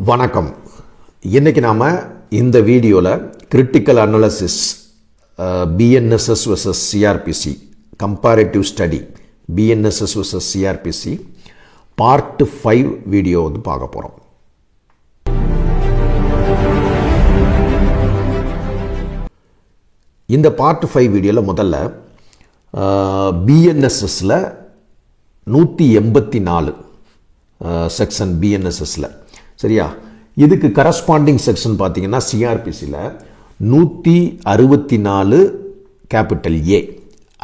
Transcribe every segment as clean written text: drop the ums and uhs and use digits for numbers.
வணக்கம். இன்னைக்கு நாம இந்த வீடியோல critical analysis BNSS vs CrPC comparative study BNSS vs CrPC part 5 video வந்து பார்க்க போறோம். இந்த பார்ட் 5 வீடியோல முதல்ல பிஎன்எஸ்எஸ்ல 184 செக்ஷன் பிஎன்எஸ்எஸ்ல சரியா. இதுக்கு கரஸ்பாண்டிங் செக்ஷன் பார்த்தீங்கன்னா சிஆர்பிசியில் 164 கேபிட்டல் ஏ,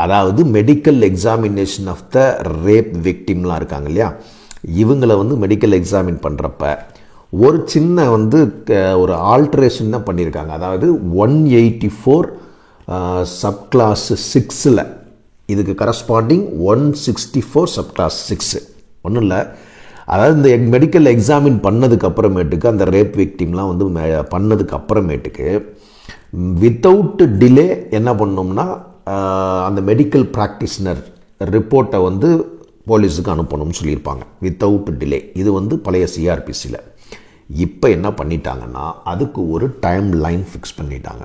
அதாவது medical examination of the rape விக்டிம்லாம் இருக்காங்க இல்லையா, இவங்களை வந்து மெடிக்கல் எக்ஸாமின் பண்ணுறப்ப ஒரு சின்ன வந்து ஒரு ஆல்ட்ரேஷன் தான் பண்ணியிருக்காங்க. அதாவது 184 சப் கிளாஸ் 6ல் இதுக்கு கரஸ்பாண்டிங் 164 சப் கிளாஸ் 6 ஒன்றும் இல்லை. அதாவது இந்த மெடிக்கல் எக்ஸாமின் பண்ணதுக்கு அப்புறமேட்டுக்கு அந்த ரேப் விக்டிம்லாம் வந்து பண்ணதுக்கு அப்புறமேட்டுக்கு வித்தவுட் டிலே என்ன பண்ணோம்னா அந்த மெடிக்கல் ப்ராக்டிஷனர் ரிப்போர்ட்டை வந்து போலீஸுக்கு அனுப்பணும்னு சொல்லியிருப்பாங்க வித்தவுட் டிலே. இது வந்து பழைய சிஆர்பிசியில். இப்போ என்ன பண்ணிட்டாங்கன்னா அதுக்கு ஒரு டைம் லைன் ஃபிக்ஸ் பண்ணிட்டாங்க.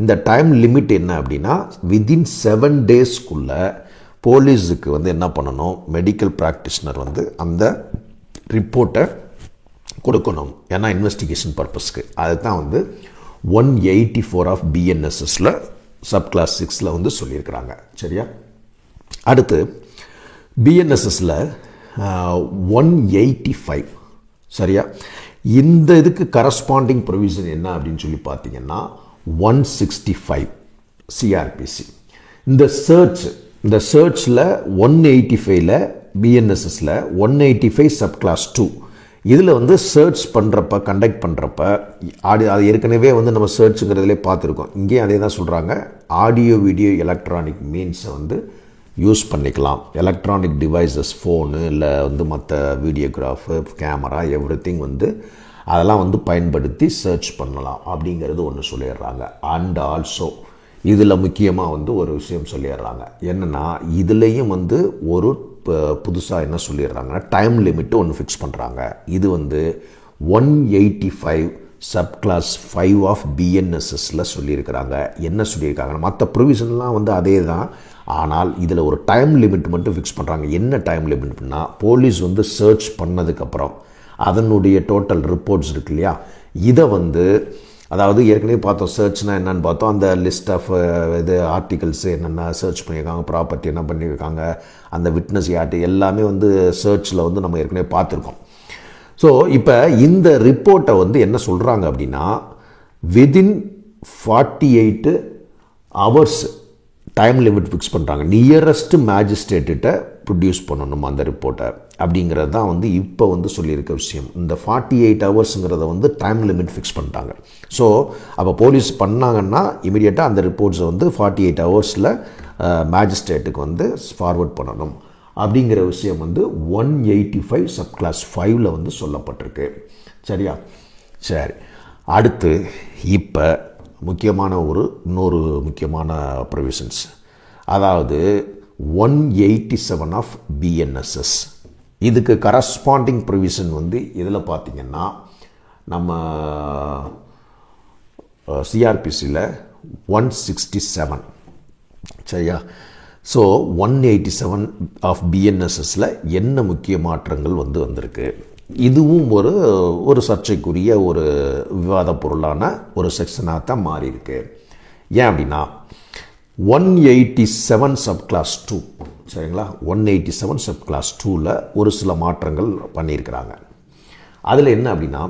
இந்த டைம் லிமிட் என்ன அப்படின்னா வித்தின் 7 டேஸ்க்குள்ளே போலீஸுக்கு வந்து என்ன பண்ணணும், மெடிக்கல் ப்ராக்டிஷனர் வந்து அந்த ரிப்போர்ட்டை கொடுக்கணும். ஏன்னா இன்வெஸ்டிகேஷன் பர்பஸ்க்கு. அதுதான் வந்து 184 ஆஃப் பிஎன்எஸ்எஸில் சப் கிளாஸ் 6ல் வந்து சொல்லியிருக்கிறாங்க சரியா. அடுத்து பிஎன்எஸ்எஸில் 185 சரியா. இந்த இதுக்கு கரஸ்பாண்டிங் ப்ரொவிஷன் என்ன அப்படின்னு சொல்லி பார்த்தீங்கன்னா 165 சிஆர்பிசி. இந்த சர்ச்சில் 185ல் பிஎன்எஸ்எஸில் 185 சப் கிளாஸ் 2 இதில் வந்து சர்ச் பண்ணுறப்ப கண்டக்ட் பண்ணுறப்ப அது ஏற்கனவே வந்து நம்ம சர்ச்சுங்கிறதுலே பார்த்துருக்கோம். இங்கேயும் அதே தான் சொல்கிறாங்க. ஆடியோ வீடியோ எலக்ட்ரானிக் மீன்ஸை வந்து யூஸ் பண்ணிக்கலாம். எலக்ட்ரானிக் டிவைசஸ் ஃபோனு இல்லை வந்து மற்ற வீடியோகிராஃபு கேமரா எவ்ரிதிங் வந்து அதெல்லாம் வந்து பயன்படுத்தி சர்ச் பண்ணலாம் அப்படிங்கிறது ஒன்று சொல்லிடுறாங்க. அண்ட் ஆல்சோ இதில் முக்கியமாக வந்து ஒரு விஷயம் சொல்லிடுறாங்க. என்னென்னா இதுலேயும் வந்து ஒரு புதுசாக என்ன சொல்லிடுறாங்கன்னா டைம் லிமிட்டு ஒன்று ஃபிக்ஸ் பண்ணுறாங்க. இது வந்து 185 சப் கிளாஸ் 5 ஆஃப் பிஎன்எஸ்எஸில் சொல்லியிருக்கிறாங்க. என்ன சொல்லியிருக்காங்கன்னா மற்ற ப்ரொவிஷன்லாம் வந்து அதே தான், ஆனால் இதில் ஒரு டைம் லிமிட் மட்டும் ஃபிக்ஸ் பண்ணுறாங்க. என்ன டைம் லிமிட்னா போலீஸ் வந்து சர்ச் பண்ணதுக்கப்புறம் அதனுடைய டோட்டல் ரிப்போர்ட்ஸ் இருக்கு இல்லையா, இதை வந்து அதாவது ஏற்கனவே பார்த்தோம் சர்ச்னால் என்னென்னு பார்த்தோம். அந்த லிஸ்ட் ஆஃப் இது ஆர்டிகல்ஸு என்னென்ன சர்ச் பண்ணியிருக்காங்க, ப்ராப்பர்ட்டி என்ன பண்ணியிருக்காங்க, அந்த விட்னஸ் யார்ட்டு எல்லாமே வந்து சர்ச்சில் வந்து நம்ம ஏற்கனவே பார்த்துருக்கோம். ஸோ இப்போ இந்த ரிப்போர்ட்டை வந்து என்ன சொல்கிறாங்க அப்படின்னா within 48 hours time limit fix பண்ணுறாங்க. நியரஸ்ட் மேஜிஸ்ட்ரேட்டுகிட்ட ப்ரொடியூஸ் பண்ணணும் அந்த ரிப்போர்ட்டை அப்படிங்கிறது தான் வந்து இப்போ வந்து சொல்லியிருக்க விஷயம். இந்த 48 ஹவர்ஸுங்கிறத வந்து டைம் லிமிட் ஃபிக்ஸ் பண்ணிட்டாங்க. ஸோ அப்போ போலீஸ் பண்ணாங்கன்னா இமீடியட்டாக அந்த ரிப்போர்ட்ஸை வந்து 48 ஹவர்ஸில் மேஜிஸ்ட்ரேட்டுக்கு வந்து ஃபார்வர்ட் பண்ணணும் அப்படிங்கிற விஷயம் வந்து 185 சப் கிளாஸ் 5ல் வந்து சொல்லப்பட்டிருக்கு சரியா. சரி, அடுத்து இப்போ முக்கியமான இன்னொரு முக்கியமான ப்ரொவிஷன்ஸ், அதாவது 187 ஆஃப் பிஎன்எஸ்எஸ். இதுக்கு கரஸ்பாண்டிங் ப்ரொவிஷன் வந்து இதில் பார்த்திங்கன்னா நம்ம சிஆர்பிசியில் 167 சரியா. ஸோ 187 ஆஃப் பிஎன்எஸ்எஸில் என்ன முக்கிய மாற்றங்கள் வந்து வந்திருக்கு, இதுவும் ஒரு சர்ச்சைக்குரிய ஒரு விவாத பொருளான ஒரு செக்ஷனாக தான் மாறி இருக்கு. ஏன் அப்படின்னா 187 சப் கிளாஸ் 2 சரிங்களா, 187 சப் கிளாஸ் 2ல் ஒரு சில மாற்றங்கள் பண்ணியிருக்கிறாங்க. அதில் என்ன அப்படின்னா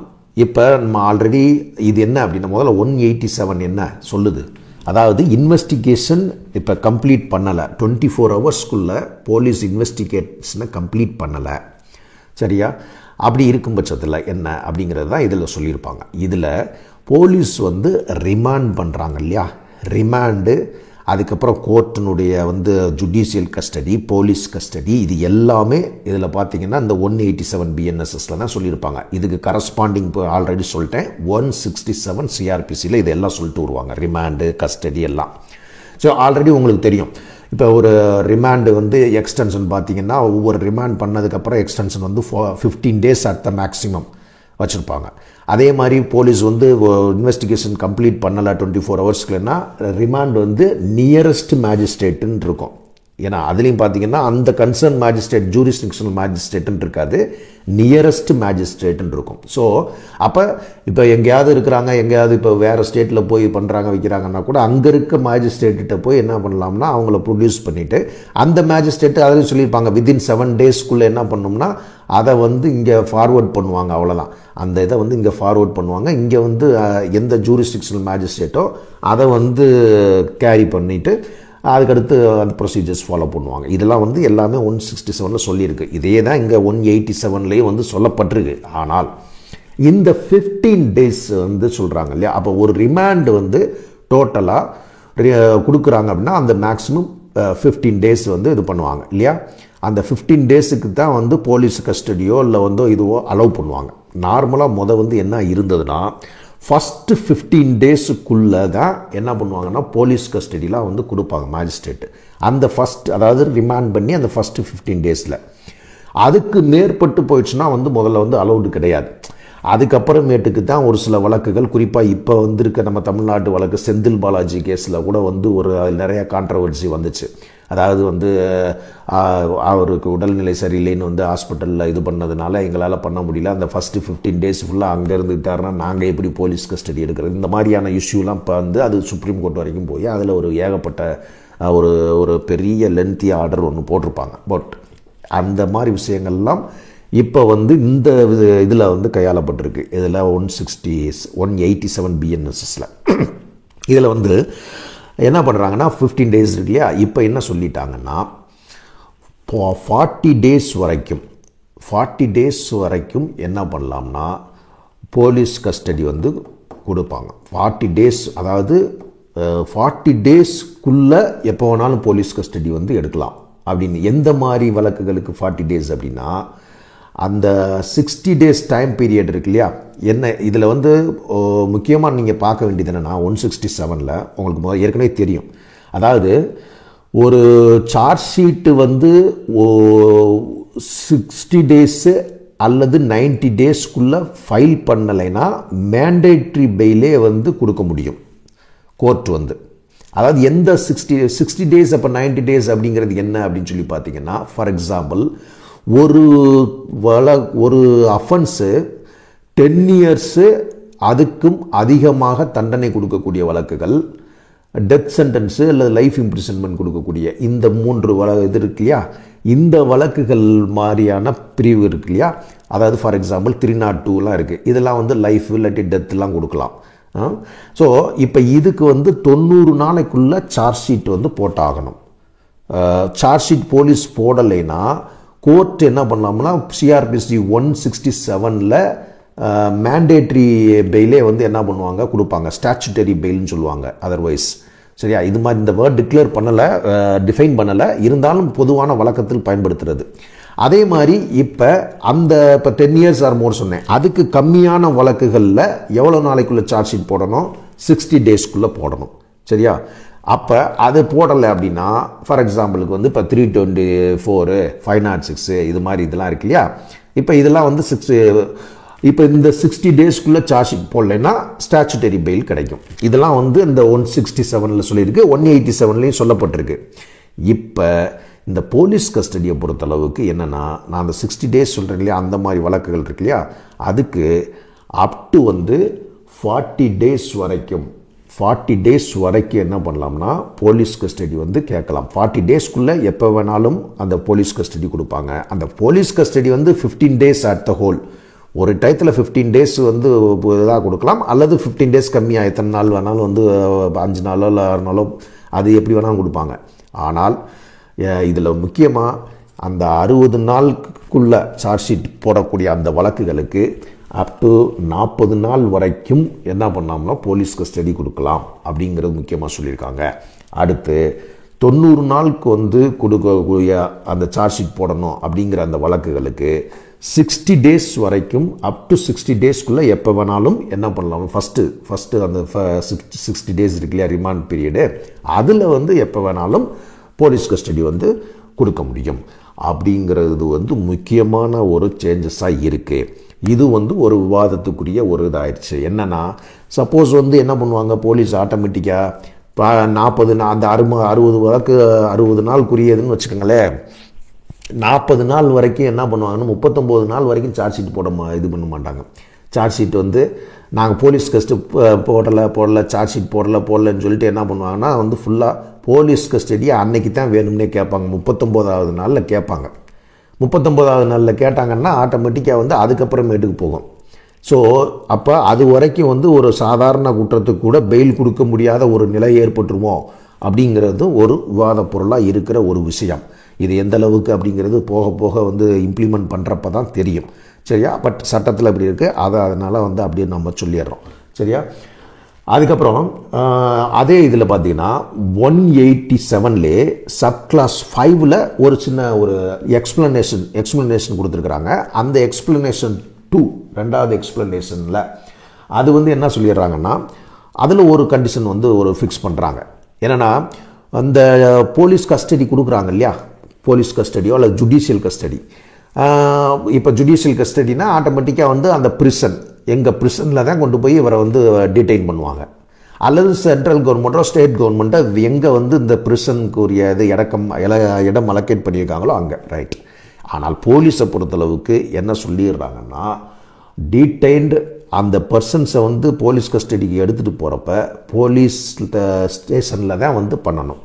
இப்போ நம்ம ஆல்ரெடி இது என்ன அப்படின்னா முதல்ல 187 என்ன சொல்லுது, அதாவது இன்வெஸ்டிகேஷன் இப்போ கம்ப்ளீட் பண்ணலை, 24 ஹவர்ஸ்க்குள்ளே போலீஸ் இன்வெஸ்டிகேஷனை கம்ப்ளீட் பண்ணலை சரியா. அப்படி இருக்கும் பட்சத்தில் என்ன அப்படிங்கிறது தான் இதில் சொல்லியிருப்பாங்க. இதில் போலீஸ் வந்து ரிமாண்ட் பண்ணுறாங்க இல்லையா, ரிமாண்டு அதுக்கப்புறம் கோர்ட்டினுடைய வந்து ஜுடிஷியல் கஸ்டடி, போலீஸ் கஸ்டடி, இது எல்லாமே இதில் பார்த்திங்கன்னா இந்த 187 பிஎன்எஸ்எஸில் தான் சொல்லியிருப்பாங்க. இதுக்கு கரஸ்பாண்டிங் இப்போ ஆல்ரெடி சொல்லிட்டேன் 167 சிஆர்பிசியில் இதெல்லாம் சொல்லிட்டு வருவாங்க, ரிமாண்டு கஸ்டடி எல்லாம். ஸோ ஆல்ரெடி உங்களுக்கு தெரியும். இப்போ ஒரு ரிமாண்டு வந்து எக்ஸ்டென்ஷன் பார்த்திங்கன்னா ஒவ்வொரு ரிமாண்ட் பண்ணதுக்கப்புறம் எக்ஸ்டென்ஷன் வந்து 15 days அட் த மேக்ஸிமம் வச்சுருப்பாங்க. அதே மாதிரி போலீஸ் வந்து இன்வெஸ்டிகேஷன் கம்ப்ளீட் பண்ணலை 24 ஹவர்ஸ்க்குலன்னா ரிமாண்ட் வந்து நியரஸ்ட் மேஜிஸ்ட்ரேட்டுன்னு இருக்கும். ஏன்னா அதுலேயும் பார்த்தீங்கன்னா அந்த கன்சர்ன் மேஜிஸ்ட்ரேட் ஜூரிஸ்டிக்ஷனல் மேஜிஸ்ட்ரேட்டுன்னு இருக்காது, நியரஸ்ட் மேஜிஸ்ட்ரேட்டுன்னு இருக்கும். ஸோ அப்போ இப்போ எங்கேயாவது இருக்கிறாங்க, எங்கேயாவது இப்போ வேறு ஸ்டேட்டில் போய் பண்ணுறாங்க வைக்கிறாங்கன்னா கூட அங்கே இருக்க மேஜிஸ்ட்ரேட்டிட்ட போய் என்ன பண்ணலாம்னா அவங்கள ப்ரொடியூஸ் பண்ணிவிட்டு அந்த மேஜிஸ்ட்ரேட்டு அதில் சொல்லியிருப்பாங்க வித்தின் 7 டேஸ்க்குள்ளே என்ன பண்ணோம்னா அதை வந்து இங்கே ஃபார்வர்ட் பண்ணுவாங்க. அவ்வளோதான், அந்த இதை வந்து இங்கே ஃபார்வர்ட் பண்ணுவாங்க. இங்கே வந்து எந்த ஜூரிஸ்டிக்ஷனல் மேஜிஸ்ட்ரேட்டோ அதை வந்து கேரி பண்ணிவிட்டு அதுக்கடுத்து அந்த ப்ரொசீஜர்ஸ் ஃபாலோ பண்ணுவாங்க. இதெல்லாம் வந்து எல்லாமே 167 சொல்லியிருக்கு. இதே தான் இங்கே 187 வந்து சொல்லப்பட்டிருக்கு. ஆனால் இந்த 15 டேஸ் வந்து சொல்கிறாங்க இல்லையா, அப்போ ஒரு ரிமாண்ட் வந்து டோட்டலாக கொடுக்குறாங்க அப்படின்னா அந்த மேக்ஸிமம் 15 டேஸ் வந்து இது பண்ணுவாங்க இல்லையா. அந்த 15 டேஸுக்கு தான் வந்து போலீஸ் கஸ்டடியோ இல்லை வந்து இதுவோ அலோவ் பண்ணுவாங்க. நார்மலாக வந்து என்ன இருந்ததுன்னா ஃபஸ்ட்டு 15 டேஸுக்குள்ளே தான் என்ன பண்ணுவாங்கன்னா போலீஸ் கஸ்டடிலாம் வந்து கொடுப்பாங்க மேஜிஸ்ட்ரேட்டு. அந்த அதாவது ரிமாண்ட் பண்ணி அந்த ஃபஸ்ட்டு 15 டேஸில். அதுக்கு மேற்பட்டு போயிடுச்சுன்னா வந்து முதல்ல வந்து அலௌடு கிடையாது. அதுக்கப்புறமேட்டுக்கு தான் ஒரு சில வழக்குகள், குறிப்பாக இப்போ வந்திருக்க நம்ம தமிழ்நாட்டு வழக்கு செந்தில் பாலாஜி கேஸில் கூட வந்து ஒரு நிறைய கான்ட்ரவர்சி வந்துச்சு. அதாவது வந்து அவருக்கு உடல்நிலை சரியில்லைன்னு வந்து ஹாஸ்பிட்டலில் இது பண்ணதுனால எங்களால் பண்ண முடியல, அந்த ஃபஸ்ட்டு 15 டேஸ் ஃபுல்லாக அங்கே இருந்துக்கிட்டாருன்னா நாங்கள் எப்படி போலீஸ் கஸ்டடி எடுக்கிறது, இந்த மாதிரியான இஷ்யூலாம் இப்போ வந்து அது சுப்ரீம் கோர்ட் வரைக்கும் போய் அதில் ஒரு ஏகப்பட்ட ஒரு பெரிய லென்த்திய ஆர்டர் ஒன்று போட்டிருப்பாங்க. பட் அந்த மாதிரி விஷயங்கள்லாம் இப்போ வந்து இந்த இதில் வந்து கையாளப்பட்டிருக்கு. இதில் 187 BNSSல இதில் வந்து என்ன பண்ணுறாங்கன்னா 15 டேஸ் இருக்கு இல்லையா, இப்போ என்ன சொல்லிட்டாங்கன்னா 40 டேஸ் வரைக்கும் என்ன பண்ணலாம்னா போலீஸ் கஸ்டடி வந்து கொடுப்பாங்க. 40 டேஸ், அதாவது 40 டேஸ்க்குள்ளே எப்போ வேணாலும் போலீஸ் கஸ்டடி வந்து எடுக்கலாம் அப்படின்னு. எந்த மாதிரி வழக்குகளுக்கு 40 டேஸ் அப்படின்னா அந்த 60 டேஸ் டைம் பீரியட் இருக்கு இல்லையா. என்ன இதில் வந்து முக்கியமாக நீங்கள் பார்க்க வேண்டியது என்னென்னா 167ல் உங்களுக்கு ஏற்கனவே தெரியும். அதாவது ஒரு சார்ஜ் ஷீட்டு வந்து 60 டேஸு அல்லது 90 டேஸ்க்குள்ளே ஃபைல் பண்ணலைன்னா மேண்டேட்ரி பெயிலே வந்து கொடுக்க முடியும் கோர்ட் வந்து. அதாவது எந்த 60 டேஸ் அப்போ 90 டேஸ் அப்படிங்கிறது என்ன அப்படின்னு சொல்லி பார்த்தீங்கன்னா, ஃபார் எக்ஸாம்பிள் ஒரு அஃபென்ஸு 10 இயர்ஸு அதுக்கும் அதிகமாக தண்டனை கொடுக்கக்கூடிய வழக்குகள், டெத் சென்டென்ஸு அல்லது லைஃப் இம்ப்ரிசன்மெண்ட் கொடுக்கக்கூடிய இந்த 3 இது இருக்கு இல்லையா, இந்த வழக்குகள் மாதிரியான பிரிவு இருக்கு இல்லையா. அதாவது ஃபார் எக்ஸாம்பிள் 302லாம் இருக்குது. இதெல்லாம் வந்து லைஃப் இல்லாட்டி டெத்லாம் கொடுக்கலாம். ஸோ இப்போ இதுக்கு வந்து 90 நாளைக்குள்ளே சார்ஜ் ஷீட் வந்து போட்டாகணும். சார்ஜ் ஷீட் போலீஸ் போடலைன்னா கோர்ட் என்ன பண்ணலாம்னா சிஆர்பிசி 167ல் மேண்டேட்ரி பெயிலே வந்து என்ன பண்ணுவாங்க கொடுப்பாங்க, ஸ்டாச்சுட்டரி பெயில்னு சொல்லுவாங்க அதர்வைஸ். சரியா, இது மாதிரி இந்த வேர்ட் டிஃபைன் பண்ணலை, இருந்தாலும் பொதுவான வழக்கத்தில் பயன்படுத்துறது. அதே மாதிரி இப்போ 10 இயர்ஸ் ஆர் மோர் சொன்னேன், அதுக்கு கம்மியான வழக்குகளில் எவ்வளோ நாளைக்குள்ளே சார்ஜ் ஷீட் போடணும், 60 டேஸ்க்குள்ளே போடணும். சரியா, அப்போ அது போடலை அப்படின்னா ஃபார் எக்ஸாம்பிளுக்கு வந்து இப்போ 324 506 இது மாதிரி இதெல்லாம் இருக்கு இல்லையா. இப்போ இதெல்லாம் வந்து இப்போ இந்த 60 டேஸ்க்குள்ளே சார்ஜ் ஷீட் போடலைன்னா ஸ்டாச்சுட்டரி பெயில் கிடைக்கும். இதெல்லாம் வந்து இந்த 167ல் சொல்லியிருக்கு, 187லையும் சொல்லப்பட்டிருக்கு. இப்போ இந்த போலீஸ் கஸ்டடியை பொறுத்தளவுக்கு என்னென்னா, நான் அந்த 60 டேஸ் சொல்கிறேன் இல்லையா, அந்த மாதிரி வழக்குகள் இருக்கு இல்லையா, அதுக்கு அப் டு வந்து 40 டேஸ் வரைக்கும் என்ன பண்ணலாம்னா போலீஸ் கஸ்டடி வந்து கேட்கலாம். 40 டேஸ்க்குள்ளே எப்போ வேணாலும் அந்த போலீஸ் கஸ்டடி கொடுப்பாங்க. அந்த போலீஸ் கஸ்டடி வந்து 15 டேஸ் அட் த ஹோல். ஒரு டயத்தில் 15 டேஸ் வந்து இதாக கொடுக்கலாம், அல்லது 15 டேஸ் கம்மியாக எத்தனை நாள் வேணாலும் வந்து 5 நாளோ இல்லை 6 நாளோ அது எப்படி வேணாலும் கொடுப்பாங்க. ஆனால் இதில் முக்கியமாக அந்த 60 நாளுக்குள்ள சார்ஜ் ஷீட் போடக்கூடிய அந்த வழக்குகளுக்கு அப் டு 40 நாள் வரைக்கும் என்ன பண்ணாமனா போலீஸ் கஸ்டடி கொடுக்கலாம் அப்படிங்கிறது முக்கியமாக சொல்லியிருக்காங்க. அடுத்து 90 நாளுக்கு வந்து கொடுக்கக்கூடிய அந்த சார்ஜ் ஷீட் போடணும் அப்படிங்கிற அந்த வழக்குகளுக்கு 60 டேஸ் வரைக்கும் அப் டு 60 டேஸ்க்குள்ளே எப்போ வேணாலும் என்ன பண்ணலாம், ஃபஸ்ட்டு அந்த 60 டேஸ் இருக்கு இல்லையா ரிமாண்ட் பீரியடு, அதில் வந்து எப்போ வேணாலும் போலீஸ் கஸ்டடி வந்து கொடுக்க முடியும் அப்படிங்கிறது வந்து முக்கியமான ஒரு சேஞ்சஸாக இருக்குது. இது வந்து ஒரு விவாதத்துக்குரிய ஒரு இதாயிடுச்சு. என்னன்னா சப்போஸ் வந்து என்ன பண்ணுவாங்க, போலீஸ் ஆட்டோமேட்டிக்காக 40 அந்த 60 நாளுக்குரியதுன்னு வச்சுக்கோங்களேன். 40 நாள் வரைக்கும் என்ன பண்ணுவாங்கன்னா 39 நாள் வரைக்கும் சார்ஜ் ஷீட் இது பண்ண மாட்டாங்க. சார்ஜ் ஷீட் வந்து நாங்கள் போலீஸ் கஸ்ட் போடலை சார்ஜ் ஷீட் போடலைன்னு சொல்லிட்டு என்ன பண்ணுவாங்கன்னா வந்து ஃபுல்லாக போலீஸ் கஸ்டடியை அன்னைக்கு தான் வேணும்னே கேட்பாங்க. 39வது நாளில் கேட்பாங்க. 39வது நாளில் கேட்டாங்கன்னா ஆட்டோமேட்டிக்காக வந்து அதுக்கப்புறமேட்டுக்கு போகும். ஸோ அப்போ அது வரைக்கும் வந்து ஒரு சாதாரண குற்றத்துக்கு கூட பெயில் கொடுக்க முடியாத ஒரு நிலை ஏற்பட்டுருமோ அப்படிங்கிறது ஒரு விவாத பொருளாக இருக்கிற ஒரு விஷயம். இது எந்த அளவுக்கு அப்படிங்கிறது போக போக வந்து இம்ப்ளிமெண்ட் பண்ணுறப்ப தான் தெரியும். சரியா? பட் சட்டத்தில் இப்படி இருக்குது. அதனால் வந்து அப்படியே நம்ம சொல்லிடுறோம். சரியா? அதுக்கப்புறம் அதே இதில் பார்த்தீங்கன்னா 187 சப் கிளாஸ் 5 ஒரு சின்ன ஒரு எக்ஸ்பிளனேஷன் கொடுத்துருக்குறாங்க. அந்த எக்ஸ்பிளனேஷன் 2 ரெண்டாவது எக்ஸ்பிளனேஷனில் அது வந்து என்ன சொல்லிடுறாங்கன்னா அதில் ஒரு கண்டிஷன் வந்து ஒரு ஃபிக்ஸ் பண்ணுறாங்க. என்னென்னா அந்த போலீஸ் கஸ்டடி கொடுக்குறாங்க இல்லையா, போலீஸ் கஸ்டடியோ அல்லது ஜுடிஷியல் கஸ்டடி. இப்போ ஜுடிஷியல் கஸ்டடினா ஆட்டோமேட்டிக்காக வந்து அந்த எங்கள் ப்ரிசனில் தான் கொண்டு போய் இவரை வந்து டிடெயின் பண்ணுவாங்க. அல்லது சென்ட்ரல் கவர்மெண்ட்டோ ஸ்டேட் கவர்மெண்ட்டோ எங்கே வந்து இந்த ப்ரிசனுக்குரிய இது இடம் அலோகேட் பண்ணியிருக்காங்களோ அங்கே ரைட். ஆனால் போலீஸை பொறுத்தளவுக்கு என்ன சொல்லிடுறாங்கன்னா டீடைன்டு அந்த பர்சன்ஸை வந்து போலீஸ் கஸ்டடிக்கு எடுத்துகிட்டு போகிறப்ப போலீஸ் ஸ்டேஷனில் தான் வந்து பண்ணணும்.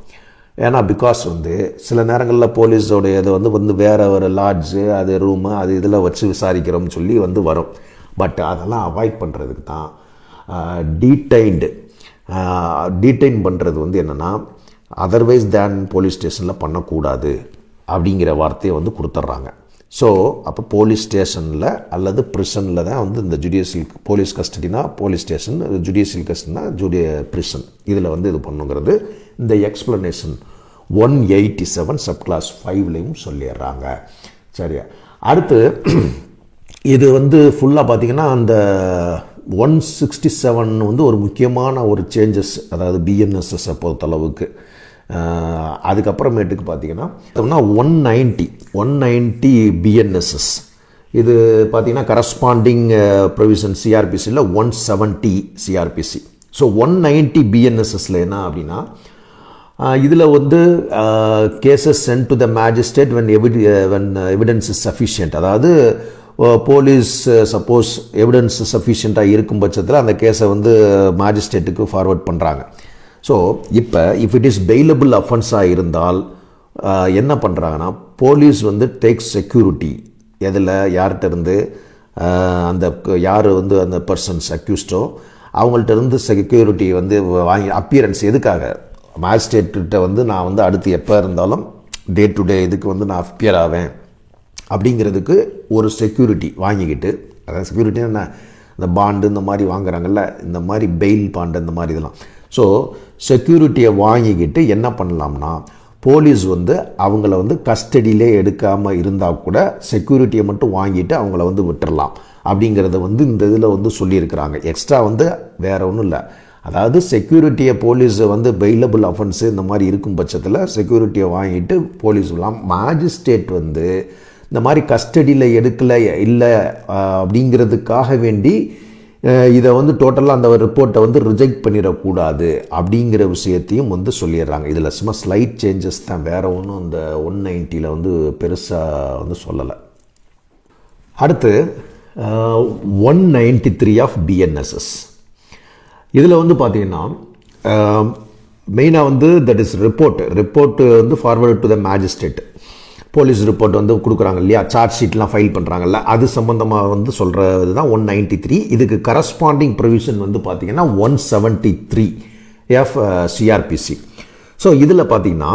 ஏன்னா பிகாஸ் வந்து சில நேரங்களில் போலீஸோடைய இது வந்து வேறு ஒரு லாட்ஜு அது ரூமு அது இதில் வச்சு விசாரிக்கிறோம்னு சொல்லி வந்து வரும். பட் அதெல்லாம் அவாய்ட் பண்ணுறதுக்கு தான் டீடைன் பண்ணுறது வந்து என்னென்னா அதர்வைஸ் தேன் போலீஸ் ஸ்டேஷனில் பண்ணக்கூடாது அப்படிங்கிற வார்த்தையை வந்து கொடுத்துட்றாங்க. ஸோ அப்போ போலீஸ் ஸ்டேஷனில் அல்லது ப்ரிசனில் தான் வந்து இந்த ஜுடிஷியல் போலீஸ் கஸ்டடினா போலீஸ் ஸ்டேஷன், ஜுடிஷியல் கஸ்டடினா ப்ரிசன் இதில் வந்து இது பண்ணுங்கிறது இந்த எக்ஸ்பிளனேஷன் 187 சப் கிளாஸ் 5லையும் சொல்லிடுறாங்க. சரியா? அடுத்து இது வந்து ஃபுல்லாக பார்த்தீங்கன்னா அந்த 167 வந்து ஒரு முக்கியமான ஒரு சேஞ்சஸ், அதாவது பிஎன்எஸ்எஸை பொறுத்தளவுக்கு. அதுக்கப்புறமேட்டுக்கு பார்த்தீங்கன்னா 190 பிஎன்எஸ்எஸ் இது பார்த்தீங்கன்னா கரஸ்பாண்டிங் ப்ரொவிஷன் சிஆர்பிசியில் 170 சிஆர்பிசி. ஸோ 190 பிஎன்எஸ்எஸில் என்ன அப்படின்னா இதில் வந்து cases sent to the magistrate when evidence is sufficient. அதாவது போலீஸ் சப்போஸ் எவிடன்ஸ் சஃபிஷியண்ட்டாக இருக்கும் பட்சத்தில் அந்த கேஸை வந்து மேஜிஸ்ட்ரேட்டுக்கு ஃபார்வர்ட் பண்ணுறாங்க. ஸோ இப்போ இஃப் இட் இஸ் பெயிலபிள் அஃபென்ஸாக இருந்தால் என்ன பண்ணுறாங்கன்னா போலீஸ் வந்து டேக்ஸ் செக்யூரிட்டி எதில் யார்கிட்ட இருந்து அந்த யார் வந்து அந்த பர்சன்ஸ் அக்யூஸ்டோ அவங்கள்ட்ட இருந்து செக்யூரிட்டி வந்து வாங்கி அப்பியரன்ஸ் எதுக்காக மேஜிஸ்ட்ரேட்கிட்ட வந்து நான் வந்து அடுத்து எப்போ இருந்தாலும் டே டு டே இதுக்கு வந்து நான் அப்பியர் ஆவேன் அப்படிங்கிறதுக்கு ஒரு செக்யூரிட்டி வாங்கிக்கிட்டு, அதாவது செக்யூரிட்டி என்ன இந்த பாண்டு இந்த மாதிரி வாங்குறாங்கல்ல, இந்த மாதிரி பெயில் பாண்டு இந்த மாதிரி இதெல்லாம். ஸோ செக்யூரிட்டியை வாங்கிக்கிட்டு என்ன பண்ணலாம்னா போலீஸ் வந்து அவங்கள வந்து கஸ்டடியிலே எடுக்காமல் இருந்தால் கூட செக்யூரிட்டியை மட்டும் வாங்கிட்டு அவங்கள வந்து விட்டுடலாம் அப்படிங்கிறத வந்து இந்த இதில் வந்து சொல்லியிருக்கிறாங்க. எக்ஸ்ட்ரா வந்து வேறு ஒன்றும் இல்லை. அதாவது செக்யூரிட்டியை போலீஸ் வந்து பெயிலபிள் அஃபென்ஸு இந்த மாதிரி இருக்கும் பட்சத்தில் செக்யூரிட்டியை வாங்கிட்டு போலீஸ் விடலாம். மேஜிஸ்ட்ரேட் வந்து இந்த மாதிரி கஸ்டடியில் எடுக்கலை இல்லை அப்படிங்கிறதுக்காக வேண்டி இதை வந்து டோட்டலாக அந்த ரிப்போர்ட்டை வந்து ரிஜெக்ட் பண்ணிடக்கூடாது அப்படிங்கிற விஷயத்தையும் வந்து சொல்லிடுறாங்க. இதில் சும்மா ஸ்லைட் சேஞ்சஸ் தான், வேறு ஒன்றும் இந்த 190 வந்து பெருசாக வந்து சொல்லலை. அடுத்து 193 ஆஃப் பிஎன்எஸ்எஸ். இதில் வந்து பார்த்தீங்கன்னா மெயினாக வந்து தட் இஸ் ரிப்போர்ட்டு வந்து forward to the magistrate. Police report வந்து கொடுக்குறாங்க இல்லையா, சார்ஜ் ஷீட்லாம் ஃபைல் பண்ணுறாங்கல்ல, அது சம்மந்தமாக வந்து சொல்கிறது தான் 193. இதுக்கு கரஸ்பாண்டிங் ப்ரொவிஷன் வந்து பார்த்திங்கன்னா 173 எஃப் சிஆர்பிசி. ஸோ இதில் பார்த்திங்கன்னா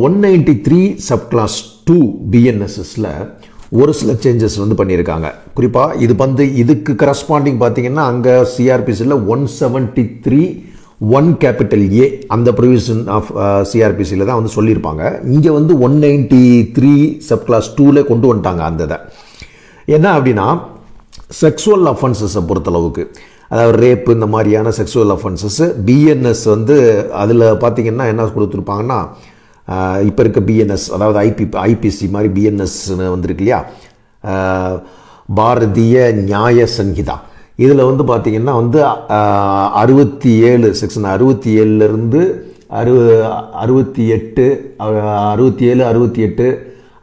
193 சப் கிளாஸ் 2 பிஎன்எஸ்எஸில் ஒரு சில சேஞ்சஸ் வந்து பண்ணியிருக்காங்க. குறிப்பாக இது வந்து இதுக்கு கரஸ்பாண்டிங் பார்த்திங்கன்னா அங்கே சிஆர்பிசியில் 173 1A அந்த ப்ரொவிஷன் ஆஃப் சிஆர்பிசியில் தான் வந்து சொல்லியிருப்பாங்க. இங்கே வந்து 193 சப் கிளாஸ் 2ல கொண்டு வந்துட்டாங்க அந்த இதை. என்ன அப்படின்னா செக்ஸுவல் அஃபென்சஸை பொறுத்தளவுக்கு, அதாவது ரேப்பு இந்த மாதிரியான செக்ஸுவல் அஃபென்சஸ் பிஎன்எஸ் வந்து அதில் பார்த்திங்கன்னா என்ன கொடுத்துருப்பாங்கன்னா இப்போ இருக்க பிஎன்எஸ், அதாவது ஐபிசி மாதிரி பிஎன்எஸ்ன்னு வந்துருக்கு இல்லையா, பாரதிய நியாய சங்கீதா. இதில் வந்து பார்த்தீங்கன்னா வந்து 67 செக்ஷன் 67லேருந்து 68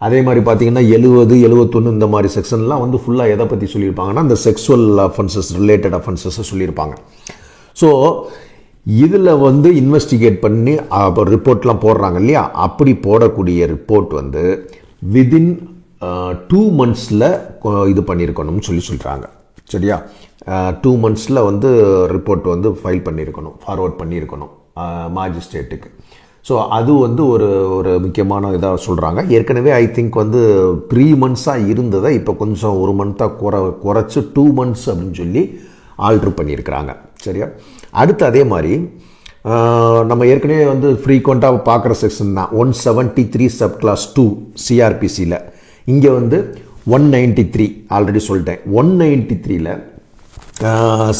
அதே மாதிரி பார்த்தீங்கன்னா 70 71 இந்த மாதிரி செக்ஷன்லாம் வந்து ஃபுல்லாக எதை பற்றி சொல்லியிருப்பாங்கன்னா இந்த செக்ஸுவல் அஃபென்சஸ் ரிலேட்டட் அஃபென்சஸை சொல்லியிருப்பாங்க. ஸோ இதில் வந்து இன்வெஸ்டிகேட் பண்ணி ரிப்போர்ட்லாம் போடுறாங்க இல்லையா, அப்படி போடக்கூடிய ரிப்போர்ட் வந்து விதின் 2 monthஸில் இது பண்ணியிருக்கணும்னு சொல்கிறாங்க. சரியா, 2 monthஸில் வந்து ரிப்போர்ட் வந்து ஃபைல் பண்ணியிருக்கணும், ஃபார்வர்ட் பண்ணியிருக்கணும் மாஜிஸ்ட்ரேட்டுக்கு. ஸோ அது வந்து ஒரு முக்கியமான இதாக சொல்கிறாங்க. ஏற்கனவே ஐ திங்க் வந்து 3 months இருந்ததை இப்போ கொஞ்சம் 1 month குறைச்சி 2 months அப்படின்னு சொல்லி ஆல்ட்ரு பண்ணியிருக்கிறாங்க. சரியா, அடுத்து அதே மாதிரி நம்ம ஏற்கனவே வந்து ஃப்ரீக்வெண்ட்டாக பார்க்குற செக்ஷன் தான் 173 சப் கிளாஸ் 2 சிஆர்பிசியில். இங்கே வந்து 193 ஆல்ரெடி சொல்லிட்டேன். 193ல்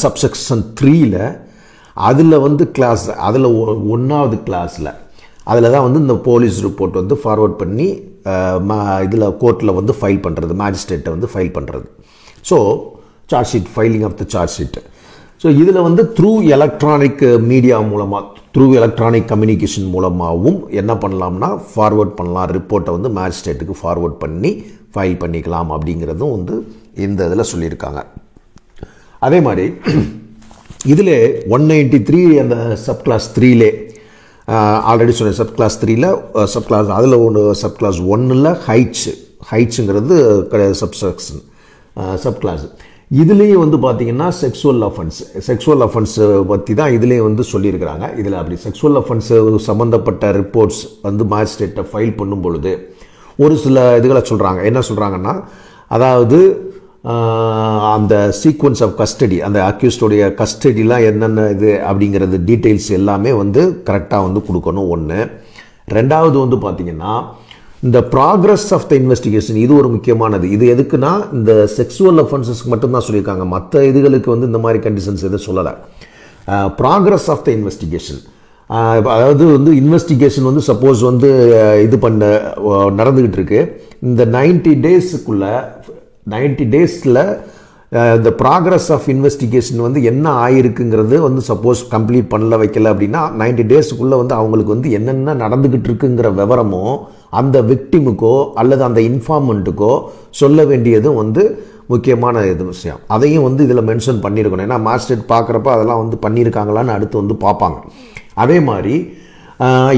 சப்செக்ஷன் 3ல் அதில் வந்து கிளாஸ் அதில் 1வது கிளாஸில் அதில் தான் வந்து இந்த போலீஸ் ரிப்போர்ட் வந்து ஃபார்வர்ட் பண்ணி இதில் கோர்ட்டில் வந்து ஃபைல் பண்ணுறது, மேஜிஸ்ட்ரேட்டை வந்து ஃபைல் பண்ணுறது. So charge sheet, filing of the charge sheet. So இதில் வந்து த்ரூ எலக்ட்ரானிக் மீடியா மூலமாக, த்ரூ எலக்ட்ரானிக் கம்யூனிகேஷன் மூலமாகவும் என்ன பண்ணலாம்னா ஃபார்வர்ட் பண்ணலாம், ரிப்போர்ட்டை வந்து மேஜிஸ்ட்ரேட்டுக்கு ஃபார்வர்ட் பண்ணி ஃபைல் பண்ணிக்கலாம் அப்படிங்கிறதும் வந்து இந்த இதில் சொல்லியிருக்காங்க. அதே மாதிரி இதில் 193 அந்த சப் கிளாஸ் 3லே ஆல்ரெடி சொன்னேன். சப் கிளாஸ் 3ல் சப் கிளாஸ் அதில் ஒன்று சப் கிளாஸ் 1ல் ஹைட்ஸுங்கிறது சப்செக்ஷன் சப் கிளாஸ். இதுலேயும் வந்து பார்த்தீங்கன்னா செக்ஸுவல் அஃபென்ஸ் பற்றி தான் இதுலேயும் வந்து சொல்லியிருக்கிறாங்க. இதில் அப்படி செக்ஸுவல் அஃபென்ஸ் சம்மந்தப்பட்ட ரிப்போர்ட்ஸ் வந்து மேஜிஸ்ட்ரேட்டை ஃபைல் பண்ணும் பொழுது ஒரு சில இதுகளை சொல்கிறாங்க. என்ன சொல்கிறாங்கன்னா, அதாவது அந்த சீக்வன்ஸ் ஆஃப் கஸ்டடி, அந்த அக்யூஸ்டோடைய கஸ்டடிலாம் என்னென்ன இது அப்படிங்கிறது டீட்டெயில்ஸ் எல்லாமே வந்து கரெக்டாக வந்து கொடுக்கணும். ஒன்று. ரெண்டாவது வந்து பார்த்திங்கன்னா இந்த ப்ராக்ரஸ் ஆஃப் த இன்வெஸ்டிகேஷன், இது ஒரு முக்கியமானது. இது எதுக்குன்னா இந்த செக்ஸுவல் அஃபென்சஸ்க்கு மட்டும்தான் சொல்லியிருக்காங்க, மற்ற இதுகளுக்கு வந்து இந்த மாதிரி கண்டிஷன்ஸ் எதுவும் சொல்லலை. ப்ராக்ரஸ் ஆஃப் த இன்வெஸ்டிகேஷன், அதாவது வந்து இன்வெஸ்டிகேஷன் வந்து சப்போஸ் வந்து இது நடந்துக்கிட்டு இருக்கு, இந்த 90 டேஸில் இந்த ப்ராக்ரஸ் ஆஃப் இன்வெஸ்டிகேஷன் வந்து என்ன ஆயிருக்குங்கிறது வந்து சப்போஸ் கம்ப்ளீட் பண்ணல வைக்கல அப்படின்னா 90 டேஸுக்குள்ளே வந்து அவங்களுக்கு வந்து என்னென்ன நடந்துக்கிட்டு இருக்குங்கிற விவரமோ அந்த விக்டிமுக்கோ அல்லது அந்த இன்ஃபார்மெண்ட்டுக்கோ சொல்ல வேண்டியதும் வந்து முக்கியமான இது விஷயம். அதையும் வந்து இதில் மென்ஷன் பண்ணியிருக்கணும். ஏன்னா மாஸ்டர் பார்க்குறப்ப அதெல்லாம் வந்து பண்ணியிருக்காங்களான்னு அடுத்து வந்து பார்ப்பாங்க. அதே மாதிரி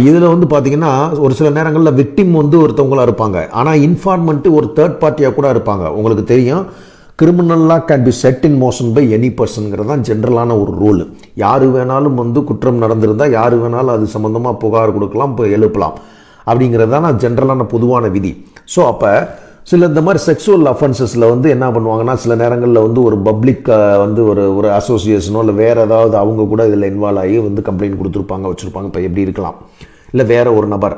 இதில் வந்து பார்த்திங்கன்னா ஒரு சில நேரங்களில் விக்டிம் வந்து ஒருத்தவங்களாக இருப்பாங்க, ஆனால் இன்ஃபார்மெண்ட்டு ஒரு தேர்ட் பார்ட்டியாக கூட இருப்பாங்க. உங்களுக்கு தெரியும், கிரிமினலாக can be set in motion by any பர்சனுங்கிறது தான் ஜென்ரலான ஒரு ரூல். யார் வேணாலும் வந்து குற்றம் நடந்திருந்தால் யார் வேணாலும் அது சம்மந்தமாக புகார் கொடுக்கலாம், இப்போ எழுப்பலாம் அப்படிங்கிறது தான் ஜென்ரலான பொதுவான விதி. ஸோ அப்போ சில இந்த மாதிரி செக்ஸுவல் அஃபென்சஸில் வந்து என்ன பண்ணுவாங்கன்னா, சில நேரங்களில் வந்து ஒரு பப்ளிக் வந்து ஒரு அசோசியேஷனோ இல்லை வேறு ஏதாவது அவங்க கூட இதில் இன்வால்வ் ஆகி வந்து கம்ப்ளைண்ட் கொடுத்துருப்பாங்க, வச்சுருப்பாங்க. இப்போ எப்படி இருக்கலாம், இல்லை வேறு ஒரு நபர்.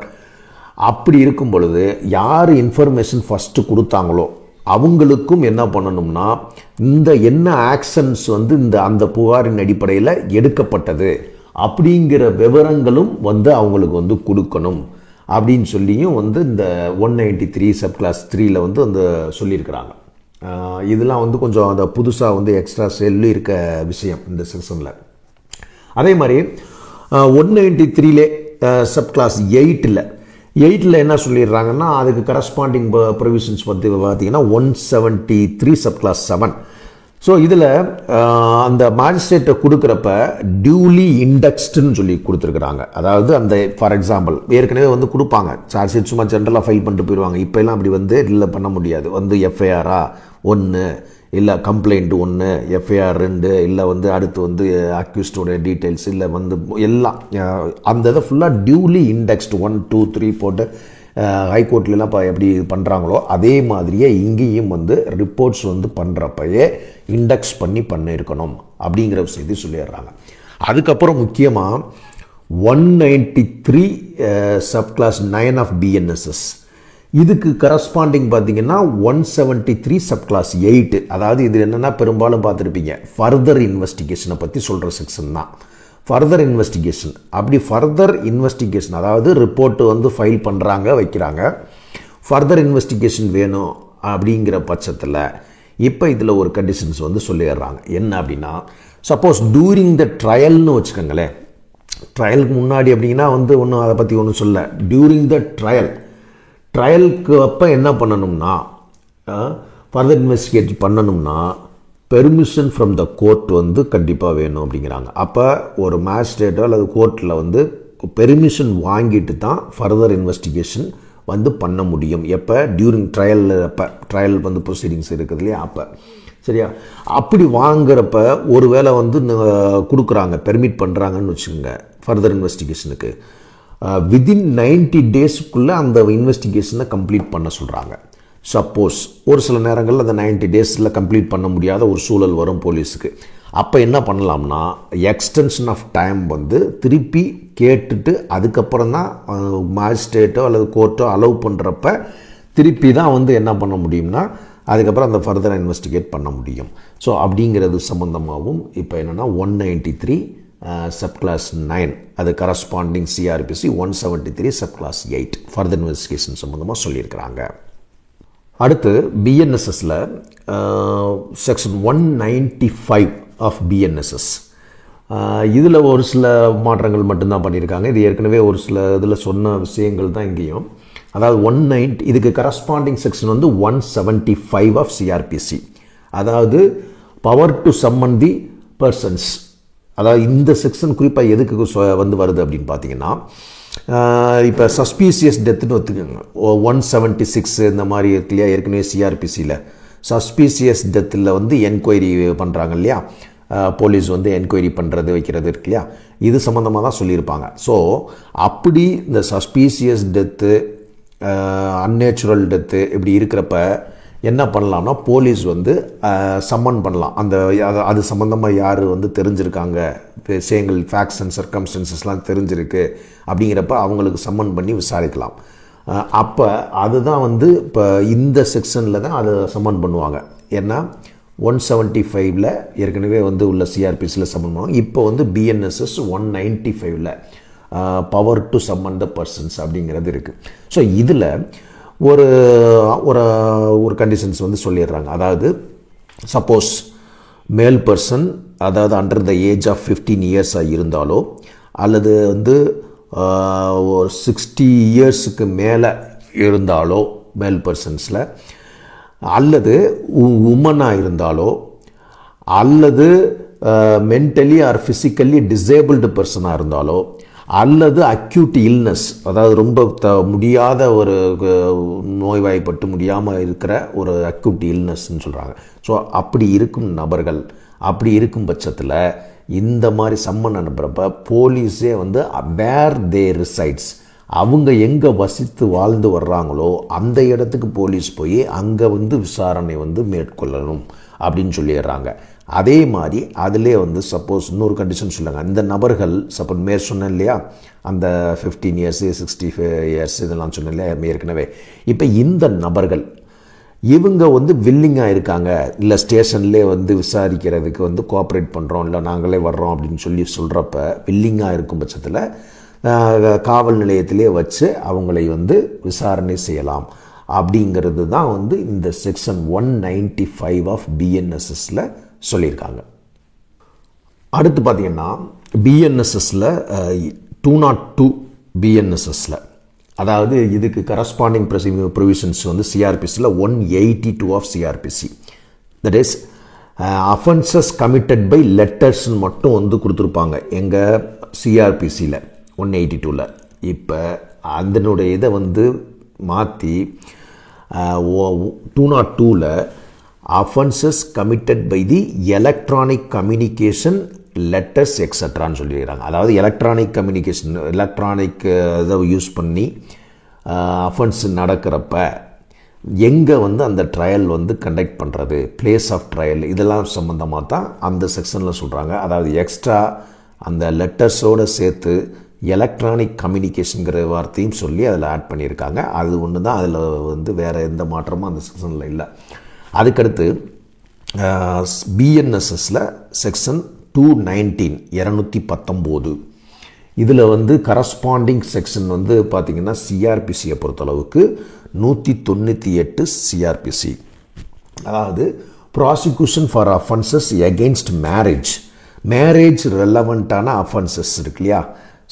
அப்படி இருக்கும் பொழுது யார் இன்ஃபர்மேஷன் ஃபஸ்ட்டு கொடுத்தாங்களோ அவங்களுக்கும் என்ன பண்ணணும்னா, இந்த என்ன ஆக்ஷன்ஸ் வந்து அந்த புகாரின் அடிப்படையில் எடுக்கப்பட்டது அப்படிங்கிற விவரங்களும் வந்து அவங்களுக்கு வந்து கொடுக்கணும் அப்படின்னு சொல்லியும் வந்து இந்த 193 சப் கிளாஸ் 3ல் வந்து அந்த சொல்லியிருக்கிறாங்க. இதெல்லாம் வந்து கொஞ்சம் அந்த புதுசாக வந்து எக்ஸ்ட்ரா சொல்லி இருக்க விஷயம் இந்த செக்ஷனில். அதே மாதிரி 193லே சப் கிளாஸ் 8ல் என்ன சொல்லிடுறாங்கன்னா, அதுக்கு கரஸ்பாண்டிங் ப்ரொவிஷன்ஸ் வந்து பார்த்தீங்கன்னா 173 சப் கிளாஸ் 7. ஸோ இதில் அந்த மேஜிஸ்ட்ரேட்டை கொடுக்குறப்ப டியூலி இண்டெக்ஸ்டுன்னு சொல்லி கொடுத்துருக்குறாங்க. அதாவது அந்த ஃபார் எக்ஸாம்பிள் ஏற்கனவே வந்து கொடுப்பாங்க, சார்ஜ் ஷீட் சும்மா ஜென்ரலாக ஃபைல் பண்ணிட்டு போயிடுவாங்க. இப்போல்லாம் அப்படி வந்து இல்லை பண்ண முடியாது. வந்து எஃப்ஐஆரா 1, இல்லை கம்ப்ளைண்ட் 1, எஃப்ஐஆர் 2, இல்லை வந்து அடுத்து வந்து அக்யூஸ்டோட டீட்டெயில்ஸ், இல்லை வந்து எல்லாம் அந்த இதை ஃபுல்லாக டியூலி இண்டெக்ஸ்டு 1, 2, 3 போட்டு ஹைகோர்ட்லாம் இப்போ எப்படி பண்ணுறாங்களோ அதே மாதிரியே இங்கேயும் வந்து ரிப்போர்ட்ஸ் வந்து பண்ணுறப்பயே இண்டெக்ஸ் பண்ணியிருக்கணும் அப்படிங்கிற செய்தி சொல்லிடுறாங்க. அதுக்கப்புறம் முக்கியமாக 193 சப் கிளாஸ் 9 ஆஃப் பிஎன்எஸ்எஸ், இதுக்கு கரஸ்பாண்டிங் பார்த்தீங்கன்னா 173 சப் கிளாஸ் 8. அதாவது இது என்னென்னா பெரும்பாலும் பார்த்துருப்பீங்க, ஃபர்தர் இன்வெஸ்டிகேஷனை பற்றி சொல்கிற செக்ஷன் தான். ஃபர்தர் இன்வெஸ்டிகேஷன், அப்படி ஃபர்தர் இன்வெஸ்டிகேஷன் அதாவது ரிப்போர்ட்டு வந்து ஃபைல் பண்ணுறாங்க, வைக்கிறாங்க, ஃபர்தர் இன்வெஸ்டிகேஷன் வேணும் அப்படிங்கிற பட்சத்தில் இப்போ இதில் ஒரு கண்டிஷன்ஸ் வந்து சொல்லிடுறாங்க. என்ன அப்படின்னா, சப்போஸ் டூரிங் த ட்ரையல்னு வச்சுக்கோங்களேன், ட்ரையலுக்கு முன்னாடி அப்படின்னா வந்து ஒன்றும் அதை பற்றி ஒன்றும் சொல்ல. டியூரிங் த ட்ரையலுக்கு அப்போ என்ன பண்ணணும்னா, ஃபர்தர் இன்வெஸ்டிகேட் பண்ணணும்னா பெர்மிஷன் ஃப்ரம் த கோர்ட் வந்து கண்டிப்பாக வேணும் அப்படிங்கிறாங்க. அப்போ ஒரு மேஜிஸ்ட்ரேட்டோ அல்லது கோர்ட்டில் வந்து பெர்மிஷன் வாங்கிட்டு தான் ஃபர்தர் இன்வெஸ்டிகேஷன் வந்து பண்ண முடியும். எப்போ? டியூரிங் ட்ரையல் வந்து ப்ரொசீடிங்ஸ் இருக்குது இல்லையா, அப்போ. சரியா? அப்படி வாங்குறப்ப ஒரு வேளை வந்து கொடுக்குறாங்க, பெர்மிட் பண்ணுறாங்கன்னு வச்சுக்கோங்க ஃபர்தர் இன்வெஸ்டிகேஷனுக்கு. வித்தின் 90 டேஸுக்குள்ளே அந்த இன்வெஸ்டிகேஷனை கம்ப்ளீட் பண்ண சொல்கிறாங்க. சப்போஸ் ஒரு சில நேரங்களில் அந்த 90 டேஸில் கம்ப்ளீட் பண்ண முடியாத ஒரு சூழல் வரும் போலீஸுக்கு. அப்போ என்ன பண்ணலாம்னா, எக்ஸ்டென்ஷன் ஆஃப் டைம் வந்து திருப்பி கேட்டுட்டு அதுக்கப்புறம் தான் மேஜிஸ்ட்ரேட்டோ அல்லது கோர்ட்டோ அலோவ் பண்ணுறப்ப திருப்பி தான் வந்து என்ன பண்ண முடியும்னா அதுக்கப்புறம் அந்த ஃபர்தராக இன்வெஸ்டிகேட் பண்ண முடியும். ஸோ அப்படிங்கிறது சம்மந்தமாகவும் இப்போ என்னென்னா 193 சப் கிளாஸ் 9 அது corresponding CrPC 173 sub clause 8 further investigation சம்மந்தமாக சொல்லியிருக்கிறாங்க. அடுத்து பிஎன்எஸ்எஸில் செக்ஷன் 195 ஆஃப் பிஎன்எஸ்எஸ். இதில் ஒரு சில மாற்றங்கள் மட்டும்தான் பண்ணியிருக்காங்க. இது ஏற்கனவே ஒரு சில இதில் சொன்ன விஷயங்கள் தான் இங்கேயும். அதாவது 190 இதுக்கு கரஸ்பாண்டிங் செக்ஷன் வந்து 175 ஆஃப் சிஆர்பிசி. அதாவது power to summon the persons. அதாவது இந்த செக்ஷன் குறிப்பாக எதுக்கு வந்து வருது அப்படின்னு பார்த்தீங்கன்னா, இப்போ சஸ்பீசியஸ் டெத்துன்னு ஒத்துக்கோங்க. 176 இந்த மாதிரி இருக்கு இல்லையா, ஏற்கனவே சிஆர்பிசியில் சஸ்பீசியஸ் டெத்தில் வந்து என்கொயரி பண்ணுறாங்க இல்லையா, போலீஸ் வந்து என்கொயரி பண்ணுறது வைக்கிறது இருக்கு இல்லையா, இது சம்மந்தமாக தான் சொல்லியிருப்பாங்க. ஸோ அப்படி இந்த சஸ்பீசியஸ் டெத்து, அன்நேச்சுரல் டெத்து இப்படி இருக்கிறப்ப என்ன பண்ணலாம்னா போலீஸ் வந்து சம்மன் பண்ணலாம். அந்த அது சம்மந்தமாக யார் வந்து தெரிஞ்சிருக்காங்க, விஷயங்கள் ஃபேக்ட்ஸ் அண்ட் சர்க்கம்ஸ்டன்சஸ்லாம் தெரிஞ்சிருக்கு அப்படிங்கிறப்ப அவங்களுக்கு சம்மன் பண்ணி விசாரிக்கலாம். அப்போ அதுதான் வந்து இப்போ இந்த செக்ஷனில் தான் அதை சம்மன் பண்ணுவாங்க. ஏன்னா 175ல் ஏற்கனவே வந்து உள்ள சிஆர்பிசியில் சம்மன் பண்ணுவாங்க. இப்போ வந்து பிஎன்எஸ்எஸ் 195ல் power to summon the persons அப்படிங்கிறது இருக்குது. ஸோ இதில் ஒரு ஒரு கண்டிஷன்ஸ் வந்து சொல்லிடுறாங்க. அதாவது சப்போஸ் மேல் பர்சன், அதாவது அண்டர் த ஏஜ் ஆஃப் 15 இயர்ஸாக இருந்தாலோ அல்லது வந்து ஒரு 60 இயர்ஸுக்கு மேலே இருந்தாலோ மேல் பர்சன்ஸில், அல்லது உமனாக இருந்தாலோ, அல்லது மென்டலி ஆர் ஃபிசிக்கலி டிசேபிள்டு பர்சனாக இருந்தாலோ, அல்லது அக்யூட் இல்னஸ், அதாவது ரொம்ப முடியாத ஒரு நோய்வாய்ப்பட்டு முடியாமல் இருக்கிற ஒரு அக்யூட் இல்னஸ்ன்னு சொல்கிறாங்க. ஸோ அப்படி இருக்கும் நபர்கள், அப்படி இருக்கும் பட்சத்தில் இந்த மாதிரி சம்மன் அனுப்புகிறப்ப போலீஸே வந்து வேர் தே ரிசைட்ஸ், அவங்க எங்கே வசித்து வாழ்ந்து வர்றாங்களோ அந்த இடத்துக்கு போலீஸ் போய் அங்கே வந்து விசாரணை வந்து மேற்கொள்ளணும் அப்படின்னு சொல்லிடுறாங்க. அதே மாதிரி அதிலே வந்து சப்போஸ் இன்னொரு கண்டிஷன் சொல்லுங்க, இந்த நபர்கள் சப்போஸ் மேற் சொன்னேன் இல்லையா, அந்த 15 இயர்ஸு 65 இயர்ஸ் இதெல்லாம் சொன்னேன் இல்லையா ஏற்கனவே. இப்போ இந்த நபர்கள் இவங்க வந்து வில்லிங்காக இருக்காங்க, இல்லை ஸ்டேஷன்லேயே வந்து விசாரிக்கிறதுக்கு வந்து கோஆப்ரேட் பண்ணுறோம், இல்லை நாங்களே வர்றோம் அப்படின்னு சொல்கிறப்ப வில்லிங்காக இருக்கும் பட்சத்தில் காவல் நிலையத்திலே வச்சு அவங்களை வந்து விசாரணை செய்யலாம். அப்படிங்கிறது தான் வந்து இந்த செக்ஷன் 195 ஆஃப் பிஎன்எஸ்எஸில் சொல்லியிருக்காங்க. அடுத்து பார்த்தீங்கன்னா பிஎன்எஸ்எஸில் 202 பிஎன்எஸ்எஸில், அதாவது இதுக்கு கரஸ்பாண்டிங் ப்ரொவிஷன்ஸ் வந்து சிஆர்பிசியில் 182 of CrPC. That is offences committed by லெட்டர்ஸ்ன்னு மட்டும் வந்து கொடுத்துருப்பாங்க எங்கள் சிஆர்பிசியில் 182ல். இப்போ அதனுடைய இதை வந்து மாற்றி 202ல் offences committed by the electronic communication letters எக்ஸட்ரான்னு சொல்லிடுறாங்க. அதாவது எலக்ட்ரானிக் கம்யூனிகேஷன், எலக்ட்ரானிக் இதை யூஸ் பண்ணி அஃபென்ஸ் நடக்கிறப்ப எங்கே வந்து அந்த ட்ரையல் வந்து கண்டக்ட் பண்ணுறது, பிளேஸ் ஆஃப் ட்ரையல், இதெல்லாம் சம்மந்தமாக தான் அந்த செக்ஷனில் சொல்கிறாங்க. அதாவது எக்ஸ்ட்ரா அந்த லெட்டர்ஸோடு சேர்த்து எலக்ட்ரானிக் கம்யூனிகேஷனுங்கிற வார்த்தையும் சொல்லி அதில் ஆட் பண்ணியிருக்காங்க. அது ஒன்று தான், அதில் வந்து வேறு எந்த மாற்றமும் அந்த செக்ஷனில் இல்லை. அதுக்கடுத்து பிஎன்எஸ்எஸில் செக்ஷன் 219 இதில் வந்து கரஸ்பாண்டிங் செக்ஷன் வந்து பார்த்திங்கன்னா சிஆர்பிசியை பொறுத்தளவுக்கு 198 சிஆர்பிசி. அதாவது prosecution for offences against marriage ரெலவெண்ட்டான அஃபென்சஸ் இருக்கு இல்லையா.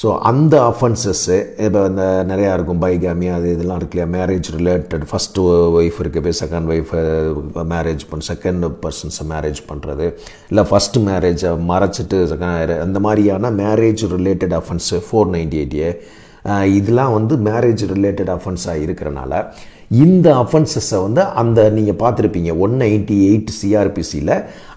ஸோ அந்த அஃபென்சஸ்ஸு இப்போ இந்த நிறையா இருக்கும், பைகாமி அது இதெல்லாம் இருக்கு இல்லையா. மேரேஜ் ரிலேட்டட் ஃபஸ்ட்டு ஒய்ஃப் இருக்க போய் செகண்ட் ஒய்ஃபை மேரேஜ் செகண்ட் பர்சன்ஸை மேரேஜ் பண்ணுறது, இல்லை ஃபஸ்ட்டு மேரேஜை மறைச்சிட்டு அந்த மாதிரியான மேரேஜ் ரிலேட்டட் அஃபென்ஸு 498A இதெல்லாம் வந்து மேரேஜ் ரிலேட்டட் அஃபென்ஸாக இருக்கிறனால இந்த அஃபென்சஸை வந்து அந்த நீங்கள் பார்த்துருப்பீங்க 198 சிஆர்பிசியில்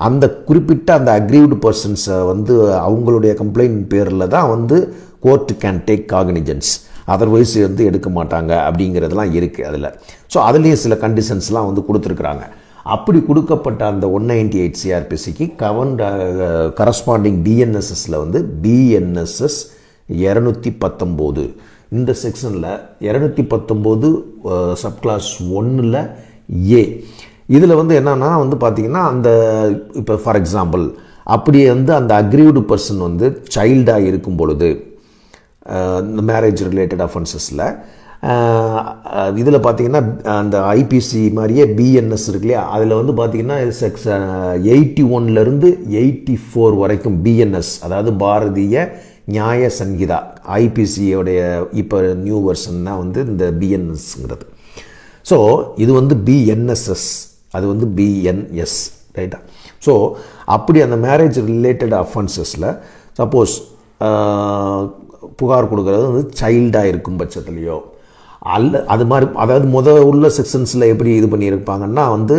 அந்த குறிப்பிட்ட அந்த அக்ரீவ்டு பர்சன்ஸை வந்து அவங்களுடைய கம்ப்ளைண்ட் பேரில் தான் வந்து கோர்ட் கேன் டேக் காக்னிஜன்ஸ், அதர்வைஸ் வந்து எடுக்க மாட்டாங்க அப்படிங்கிறதுலாம் இருக்குது அதில். ஸோ அதுலேயே சில கண்டிஷன்ஸ்லாம் வந்து கொடுத்துருக்குறாங்க. அப்படி கொடுக்கப்பட்ட அந்த 198 சிஆர்பிசிக்கு கரஸ்பாண்டிங் பிஎன்எஸ்எஸில் வந்து பிஎன்எஸ்எஸ் 219 இந்த செக்ஷனில் 219 சப்கிளாஸ் 1 A இதில் வந்து என்னன்னா வந்து பார்த்திங்கன்னா அந்த இப்போ ஃபார் எக்ஸாம்பிள் அப்படியே வந்து அந்த அக்ரீவ்டு பர்சன் வந்து சைல்டாக இருக்கும் பொழுது இந்த மேரேஜ் ரிலேட்டட் அஃபென்சஸில் இதில் பார்த்திங்கன்னா அந்த ஐபிசி மாதிரியே பிஎன்எஸ் இருக்கு இல்லையா, அதில் வந்து பார்த்திங்கன்னா செக்ஷன் 81லேருந்து 84 வரைக்கும் பிஎன்எஸ், அதாவது பாரதிய நியாய சங்கீதா ஐபிசியோடைய இப்போ நியூ வெர்ஷன் தான் வந்து இந்த பிஎன்எஸ்ங்கிறது. ஸோ இது வந்து பிஎன்எஸ்எஸ், அது வந்து பிஎன்எஸ், ரைட்டா. ஸோ அப்படி அந்த மேரேஜ் ரிலேட்டட் அஃபென்சஸில் சப்போஸ் புகார் கொடுக்கறது வந்து சைல்டாக இருக்கும் பட்சத்துலையோ அது மாதிரி, அதாவது உள்ள செக்ஷன்ஸில் எப்படி இது பண்ணியிருப்பாங்கன்னா வந்து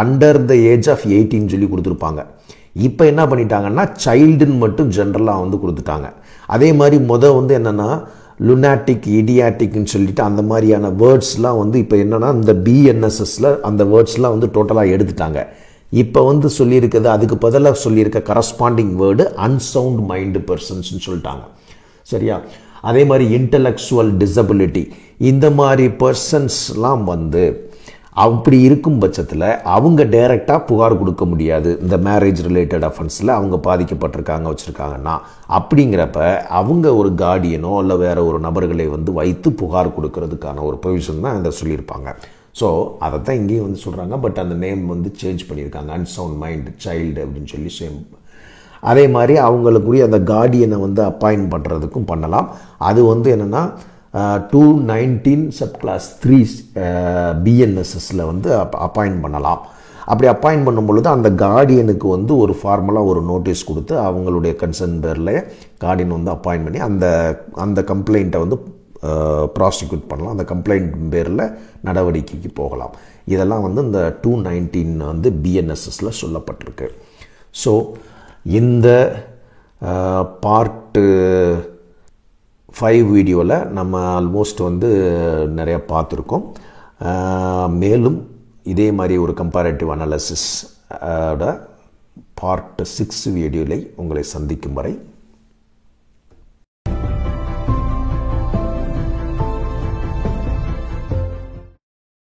அண்டர் த ஏஜ் ஆஃப் 18 சொல்லி கொடுத்துருப்பாங்க. இப்போ என்ன பண்ணிட்டாங்கன்னா சைல்டுன்னு மட்டும் ஜென்ரலாக வந்து கொடுத்துட்டாங்க. அதே மாதிரி வந்து என்னென்னா லுனாட்டிக் இடியாட்டிக்னு சொல்லிட்டு அந்த மாதிரியான வேர்ட்ஸ்லாம் வந்து இப்போ என்னென்னா இந்த பிஎன்எஸ்எஸில் அந்த வேர்ட்ஸ்லாம் வந்து டோட்டலாக எடுத்துட்டாங்க. இப்போ வந்து சொல்லியிருக்கிறது அதுக்கு பதிலாக சொல்லியிருக்க கரஸ்பாண்டிங் வேர்டு அன்சவுண்ட் மைண்டு பர்சன்ஸ்னு சொல்லிட்டாங்க, சரியா. அதே மாதிரி இன்டலெக்சுவல் டிசபிலிட்டி இந்த மாதிரி பர்சன்ஸ்லாம் வந்து அப்படி இருக்கும் பட்சத்தில் அவங்க டைரெக்டாக புகார் கொடுக்க முடியாது. இந்த மேரேஜ் ரிலேட்டட் அஃபென்ஸில் அவங்க பாதிக்கப்பட்டிருக்காங்க வச்சுருக்காங்கன்னா, அப்படிங்கிறப்ப அவங்க ஒரு கார்டியனோ இல்லை வேறு ஒரு நபர்களை வந்து வைத்து புகார் கொடுக்கறதுக்கான ஒரு ப்ரொவிஷன் தான் இதை சொல்லியிருப்பாங்க. ஸோ அதை தான் இங்கேயும் வந்து சொல்கிறாங்க. பட் அந்த நேம் வந்து சேஞ்ச் பண்ணியிருக்காங்க, அன்சவுண்ட் மைண்ட் சைல்டு அப்படின்னு சொல்லி சேம். அதே மாதிரி அவங்களுக்குரிய அந்த கார்டியனை வந்து அப்பாயின்ட் பண்ணுறதுக்கும் பண்ணலாம். அது வந்து என்னென்னா 219 சப்கிளாஸ் 3 பிஎன்எஸ்எஸில் வந்து அப்பாயின்ட் பண்ணலாம். அப்படி அப்பாயின்ட் பண்ணும் பொழுது அந்த கார்டியனுக்கு வந்து ஒரு ஃபார்மலாக ஒரு நோட்டீஸ் கொடுத்து அவங்களுடைய கன்சர்ன் பேரில் கார்டியன் வந்து அப்பாயின்ட் பண்ணி அந்த கம்ப்ளைண்ட்டை வந்து ப்ராசிக்யூட் பண்ணலாம். அந்த கம்ப்ளைண்ட் பேரில் நடவடிக்கைக்கு போகலாம். இதெல்லாம் வந்து இந்த 219 வந்து பிஎன்எஸ்எஸில் சொல்லப்பட்டிருக்கு. ஸோ இந்த பார்ட்டு 5 வீடியோவில் நம்ம ஆல்மோஸ்ட் வந்து நிறையா பார்த்துருக்கோம். மேலும் இதே மாதிரி ஒரு கம்பேரிட்டிவ் அனாலிசிஸ் பார்ட் 6 வீடியோவில் உங்களை சந்திக்கும் வரை